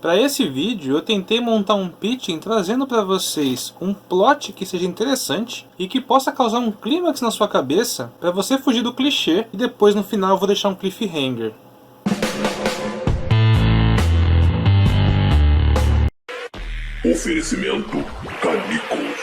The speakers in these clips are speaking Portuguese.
Para esse vídeo eu tentei montar um pitching trazendo para vocês um plot que seja interessante e que possa causar um clímax na sua cabeça para você fugir do clichê, e depois no final eu vou deixar um cliffhanger. Oferecimento Canicos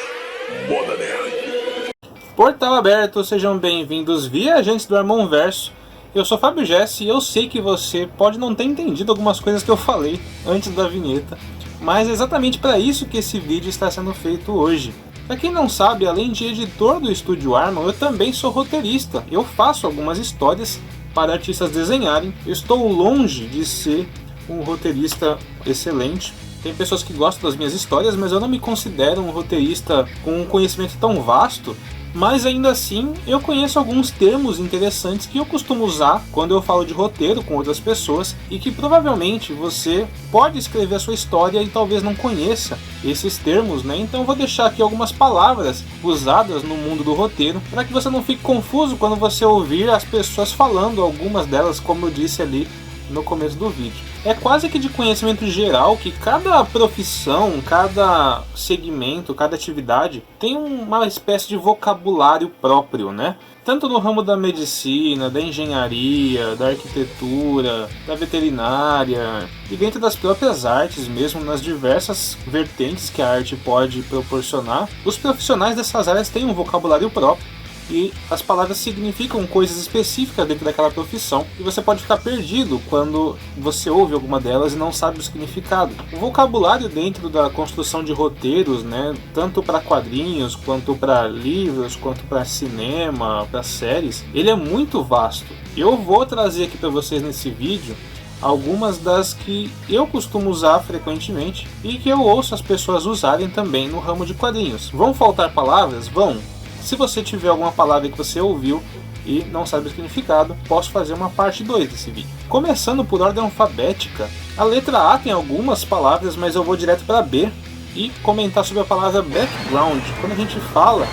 Moda Nerd. Portal aberto, sejam bem-vindos, viajantes do Armonverso. Eu sou Fábio Jesse e eu sei que você pode não ter entendido algumas coisas que eu falei antes da vinheta, mas é exatamente para isso que esse vídeo está sendo feito hoje. Para quem não sabe, além de editor do Estúdio Armon, eu também sou roteirista. Eu faço algumas histórias para artistas desenharem. Eu estou longe de ser um roteirista excelente. Tem pessoas que gostam das minhas histórias, mas eu não me considero um roteirista com um conhecimento tão vasto. Mas ainda assim, eu conheço alguns termos interessantes que eu costumo usar quando eu falo de roteiro com outras pessoas e que provavelmente você pode escrever a sua história e talvez não conheça esses termos, né? Então eu vou deixar aqui algumas palavras usadas no mundo do roteiro para que você não fique confuso quando você ouvir as pessoas falando algumas delas, como eu disse ali no começo do vídeo. É quase que de conhecimento geral que cada profissão, cada segmento, cada atividade tem uma espécie de vocabulário próprio, né? Tanto no ramo da medicina, da engenharia, da arquitetura, da veterinária e dentro das próprias artes mesmo, nas diversas vertentes que a arte pode proporcionar, os profissionais dessas áreas têm um vocabulário próprio. E as palavras significam coisas específicas dentro daquela profissão, e você pode ficar perdido quando você ouve alguma delas e não sabe o significado. O vocabulário dentro da construção de roteiros, né, tanto para quadrinhos, quanto para livros, quanto para cinema, para séries, ele é muito vasto. Eu vou trazer aqui para vocês nesse vídeo algumas das que eu costumo usar frequentemente e que eu ouço as pessoas usarem também no ramo de quadrinhos. Vão faltar palavras? Vão! Se você tiver alguma palavra que você ouviu e não sabe o significado, posso fazer uma parte 2 desse vídeo. Começando por ordem alfabética, a letra A tem algumas palavras, mas eu vou direto para B e comentar sobre a palavra background. Quando a gente fala,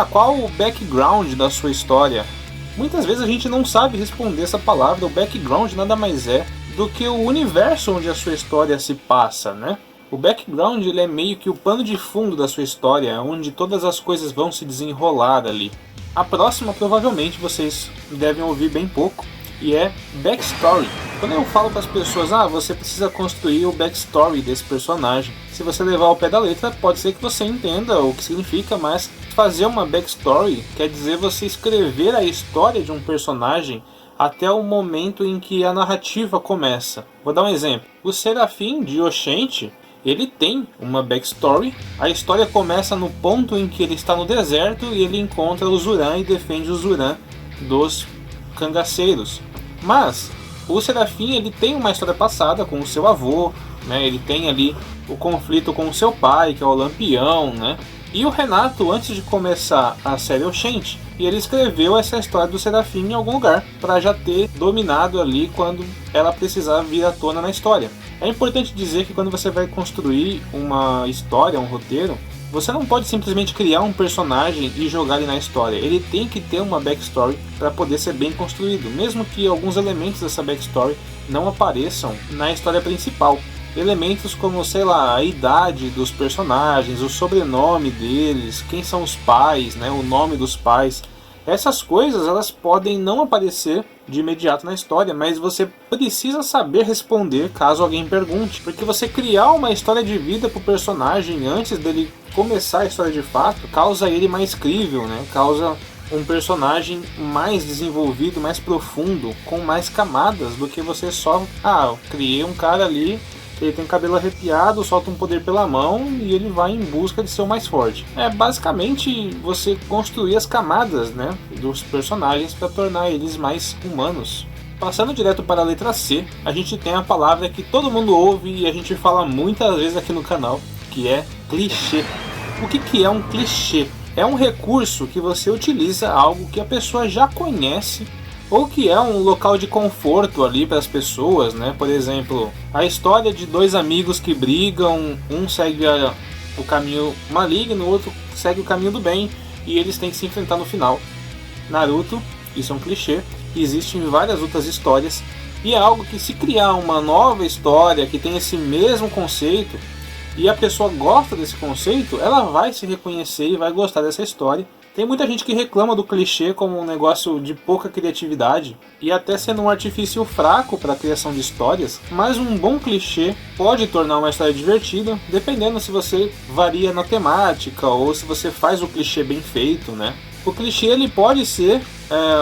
qual o background da sua história? Muitas vezes a gente não sabe responder essa palavra. O background nada mais é do que o universo onde a sua história se passa, né? O background ele é meio que o pano de fundo da sua história, onde todas as coisas vão se desenrolar ali. A próxima provavelmente vocês devem ouvir bem pouco, e é backstory. Quando eu falo para as pessoas, você precisa construir o backstory desse personagem. Se você levar ao pé da letra, pode ser que você entenda o que significa, mas fazer uma backstory quer dizer você escrever a história de um personagem até o momento em que a narrativa começa. Vou dar um exemplo. O Serafim de Oxente, ele tem uma backstory. A história começa no ponto em que ele está no deserto e ele encontra o Zuran e defende o Zuran dos cangaceiros. Mas o Serafim ele tem uma história passada com o seu avô, né? Ele tem ali o conflito com o seu pai, que é o Lampião, né? E o Renato, antes de começar a série Oxente, ele escreveu essa história do Serafim em algum lugar para já ter dominado ali quando ela precisar vir à tona na história. É importante dizer que quando você vai construir uma história, um roteiro, você não pode simplesmente criar um personagem e jogar ele na história. Ele tem que ter uma backstory para poder ser bem construído, mesmo que alguns elementos dessa backstory não apareçam na história principal. Elementos como, sei lá, a idade dos personagens, o sobrenome deles, quem são os pais, né, o nome dos pais. Essas coisas elas podem não aparecer de imediato na história, mas você precisa saber responder caso alguém pergunte. Porque você criar uma história de vida para o personagem antes dele começar a história de fato, causa ele mais crível, né? Causa um personagem mais desenvolvido, mais profundo, com mais camadas do que você só... eu criei um cara ali, ele tem cabelo arrepiado, solta um poder pela mão e ele vai em busca de ser o mais forte. É basicamente você construir as camadas, né, dos personagens para tornar eles mais humanos. Passando direto para a letra C, a gente tem a palavra que todo mundo ouve e a gente fala muitas vezes aqui no canal, que é clichê. O que é um clichê? É um recurso que você utiliza algo que a pessoa já conhece ou que é um local de conforto ali para as pessoas, né? Por exemplo, a história de dois amigos que brigam, um segue o caminho maligno, o outro segue o caminho do bem e eles têm que se enfrentar no final. Naruto, isso é um clichê, existem várias outras histórias E é algo que, se criar uma nova história que tem esse mesmo conceito e a pessoa gosta desse conceito, ela vai se reconhecer e vai gostar dessa história. Tem muita gente que reclama do clichê como um negócio de pouca criatividade e até sendo um artifício fraco para a criação de histórias, mas um bom clichê pode tornar uma história divertida, dependendo se você varia na temática ou se você faz o clichê bem feito, né? O clichê ele pode ser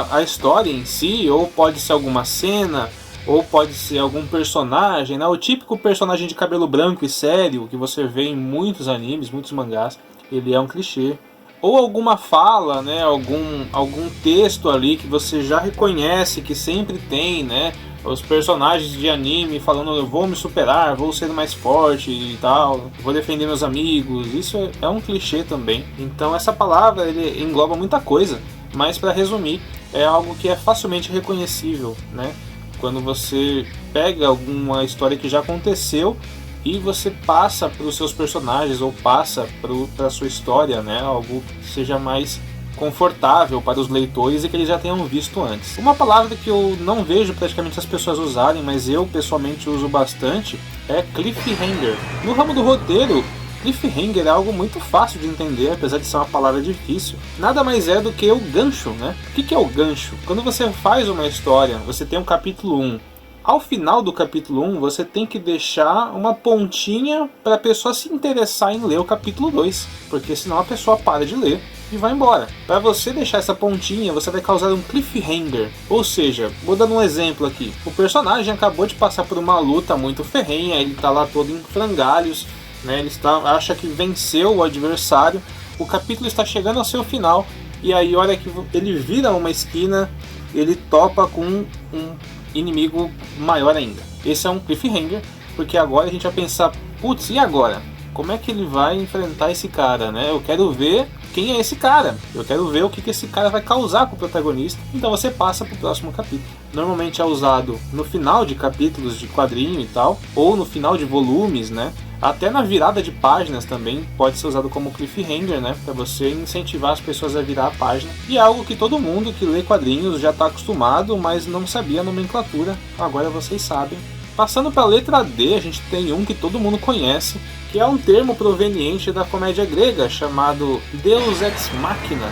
a história em si, ou pode ser alguma cena, ou pode ser algum personagem, né? O típico personagem de cabelo branco e sério que você vê em muitos animes, muitos mangás, ele é um clichê. Ou alguma fala, né? Algum texto ali que você já reconhece que sempre tem, né? Os personagens de anime falando: eu vou me superar, vou ser mais forte e tal, vou defender meus amigos. Isso é um clichê também. Então essa palavra ele engloba muita coisa, mas para resumir, é algo que é facilmente reconhecível, né? Quando você pega alguma história que já aconteceu e você passa para os seus personagens ou passa para a sua história, né? Algo que seja mais confortável para os leitores e que eles já tenham visto antes. Uma palavra que eu não vejo praticamente as pessoas usarem, mas eu pessoalmente uso bastante, é cliffhanger. No ramo do roteiro, cliffhanger é algo muito fácil de entender, apesar de ser uma palavra difícil. Nada mais é do que o gancho, né? O que é o gancho? Quando você faz uma história, você tem um capítulo 1. Ao final do capítulo 1, você tem que deixar uma pontinha para a pessoa se interessar em ler o capítulo 2, porque senão a pessoa para de ler e vai embora. Para você deixar essa pontinha, você vai causar um cliffhanger. Ou seja, vou dar um exemplo aqui. O personagem acabou de passar por uma luta muito ferrenha, ele está lá todo em frangalhos, né? Ele acha que venceu o adversário, o capítulo está chegando ao seu final, e aí, olha que ele vira uma esquina, ele topa com um inimigo maior ainda. Esse é um cliffhanger, porque agora a gente vai pensar: putz, e agora? Como é que ele vai enfrentar esse cara, né? Eu quero ver quem é esse cara, eu quero ver o que esse cara vai causar com o protagonista. Então você passa para o próximo capítulo. Normalmente é usado no final de capítulos de quadrinho e tal, ou no final de volumes, né? Até na virada de páginas também pode ser usado como cliffhanger, né? Para você incentivar as pessoas a virar a página. E é algo que todo mundo que lê quadrinhos já está acostumado, mas não sabia a nomenclatura. Agora vocês sabem. Passando para a letra D, a gente tem um que todo mundo conhece, que é um termo proveniente da comédia grega chamado Deus Ex Machina.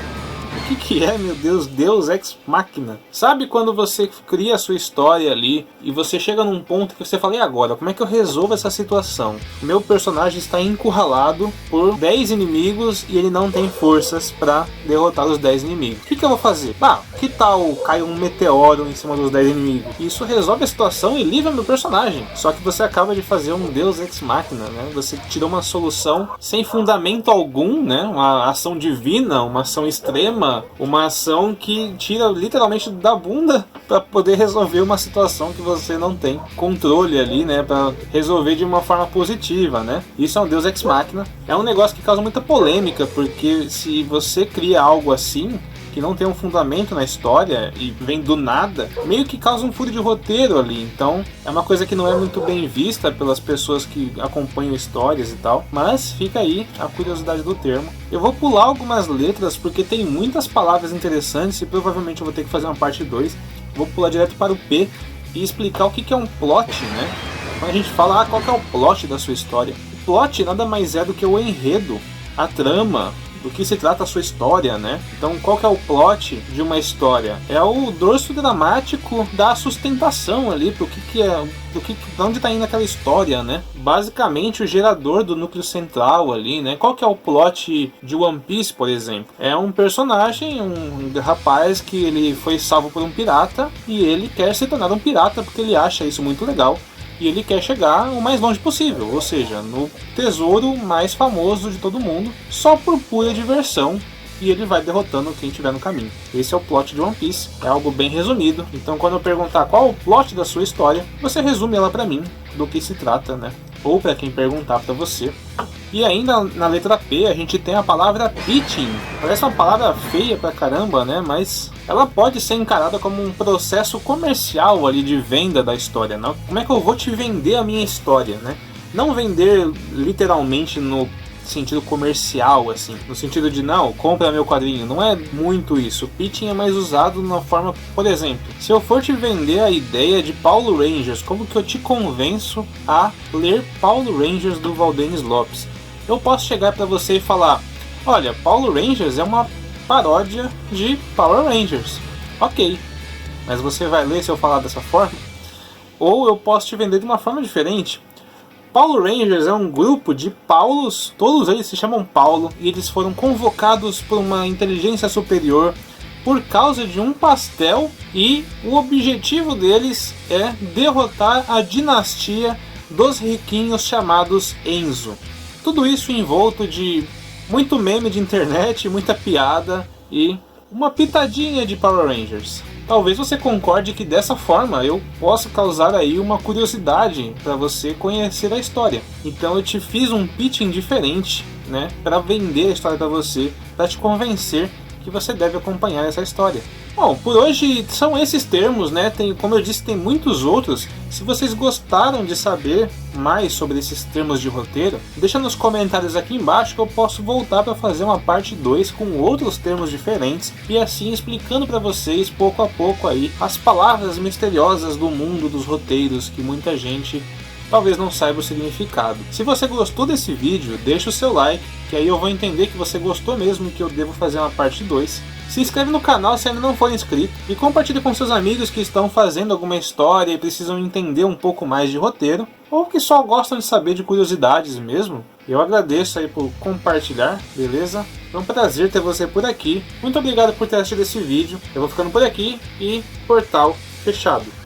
O que é, meu Deus, Deus Ex Machina? Sabe quando você cria a sua história ali e você chega num ponto que você fala: e agora? Como é que eu resolvo essa situação? Meu personagem está encurralado por 10 inimigos e ele não tem forças para derrotar os 10 inimigos. O que eu vou fazer? Que tal cai um meteoro em cima dos 10 inimigos? Isso resolve a situação e livra meu personagem. Só que você acaba de fazer um Deus Ex Machina, né? Você tirou uma solução sem fundamento algum, né? Uma ação divina, uma ação extrema, uma ação que tira literalmente da bunda para poder resolver uma situação que você não tem controle ali, né? Para resolver de uma forma positiva, né? Isso é um Deus Ex Machina. É um negócio que causa muita polêmica, porque se você cria algo assim, que não tem um fundamento na história e vem do nada, meio que causa um furo de roteiro ali. Então é uma coisa que não é muito bem vista pelas pessoas que acompanham histórias e tal, mas fica aí a curiosidade do termo. Eu vou pular algumas letras porque tem muitas palavras interessantes e provavelmente eu vou ter que fazer uma parte 2. Vou pular direto para o P e explicar o que é um plot, né? Quando a gente fala qual que é o plot da sua história, o plot nada mais é do que o enredo, a trama, do que se trata a sua história, né? Então, qual que é o plot de uma história? É o dorso dramático da sustentação ali, pro que é, de onde tá indo aquela história, né? Basicamente, o gerador do núcleo central ali, né? Qual que é o plot de One Piece, por exemplo? É um personagem, um rapaz que ele foi salvo por um pirata e ele quer se tornar um pirata porque ele acha isso muito legal. E ele quer chegar o mais longe possível, ou seja, no tesouro mais famoso de todo mundo, só por pura diversão, e ele vai derrotando quem estiver no caminho. Esse é o plot de One Piece, é algo bem resumido, então quando eu perguntar qual é o plot da sua história, você resume ela pra mim, do que se trata, né? Ou pra quem perguntar pra você. E ainda na letra P a gente tem a palavra pitching. Parece uma palavra feia pra caramba, né? Mas ela pode ser encarada como um processo comercial ali de venda da história, né? Como é que eu vou te vender a minha história, né? Não vender literalmente no sentido comercial, assim, no sentido de não, compra meu quadrinho. Não é muito isso. O pitching é mais usado na forma, por exemplo, se eu for te vender a ideia de Paulo Rangers, como que eu te convenço a ler Paulo Rangers do Valdenis Lopes? Eu posso chegar para você e falar: olha, Paulo Rangers é uma paródia de Power Rangers. Ok, mas você vai ler se eu falar dessa forma? Ou eu posso te vender de uma forma diferente. Paulo Rangers é um grupo de Paulos, todos eles se chamam Paulo, e eles foram convocados por uma inteligência superior por causa de um pastel, e o objetivo deles é derrotar a dinastia dos riquinhos chamados Enzo. Tudo isso envolto de muito meme de internet, muita piada e uma pitadinha de Power Rangers. Talvez você concorde que dessa forma eu possa causar aí uma curiosidade para você conhecer a história. Então eu te fiz um pitching diferente, né, para vender a história para você, para te convencer que você deve acompanhar essa história. Bom, por hoje são esses termos, né? Como eu disse, tem muitos outros. Se vocês gostaram de saber mais sobre esses termos de roteiro, deixa nos comentários aqui embaixo que eu posso voltar para fazer uma parte 2 com outros termos diferentes e assim explicando para vocês pouco a pouco aí as palavras misteriosas do mundo dos roteiros que muita gente talvez não saiba o significado. Se você gostou desse vídeo, deixa o seu like, que aí eu vou entender que você gostou mesmo e que eu devo fazer uma parte 2. Se inscreve no canal se ainda não for inscrito e compartilhe com seus amigos que estão fazendo alguma história e precisam entender um pouco mais de roteiro, ou que só gostam de saber de curiosidades mesmo. Eu agradeço aí por compartilhar, beleza? É um prazer ter você por aqui. Muito obrigado por ter assistido esse vídeo. Eu vou ficando por aqui e portal fechado.